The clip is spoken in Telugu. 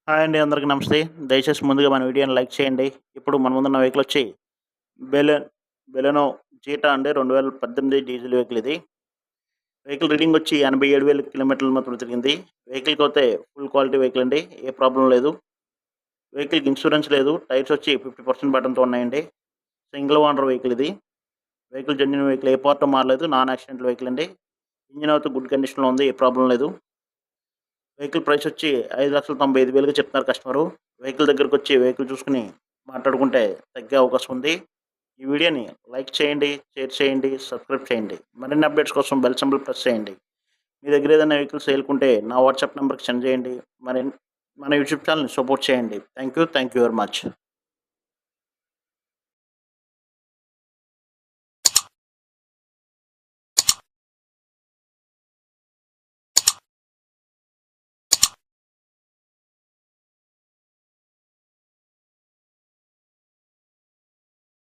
హాయ్ అండి. అందరికీ నమస్తే. దయచేసి ముందుగా మన వీడియోని లైక్ చేయండి. ఇప్పుడు మన ముందున్న వెహికల్ వచ్చి బెలె బెలెనో జీటా అండి. 2018 డీజిల్ వెహికల్ ఇది. వెహికల్ రీడింగ్ వచ్చి 87,000 కిలోమీటర్లు మాత్రం తిరిగింది. వెహికల్‌కి అయితే ఫుల్ క్వాలిటీ వెహికల్ అండి. ఏ ప్రాబ్లమ్ లేదు. వెహికల్‌కి ఇన్సూరెన్స్ లేదు. టైర్స్ వచ్చి 50% బటన్‌తో ఉన్నాయండి. సింగిల్ ఓనర్ వెహికల్ ఇది. Vehicle genuine vehicle. ఏ పార్ట్ మారలేదు. నాన్ యాక్సిడెంటల్ వెహికల్ అండి. ఇంజిన్ అయితే గుడ్ కండిషన్‌లో ఉంది. ఏ ప్రాబ్లమ్ లేదు. వెహికల్ ప్రైస్ వచ్చి 5,95,000కి చెప్తున్నారు కస్టమరు. వెహికల్ దగ్గరకొచ్చి వెహికల్ చూసుకొని మాట్లాడుకుంటే తగ్గే అవకాశం ఉంది. ఈ వీడియోని లైక్ చేయండి, షేర్ చేయండి, సబ్స్క్రైబ్ చేయండి. మరిన్ని అప్డేట్స్ కోసం బెల్ సింబల్ ప్రెస్ చేయండి. మీ దగ్గర ఏదైనా వెహికల్ సేల్‌కుంటే నా వాట్సాప్ నంబర్‌కి సెండ్ చేయండి. మన యూట్యూబ్ ఛానెల్‌ని సపోర్ట్ చేయండి. Thank you very much.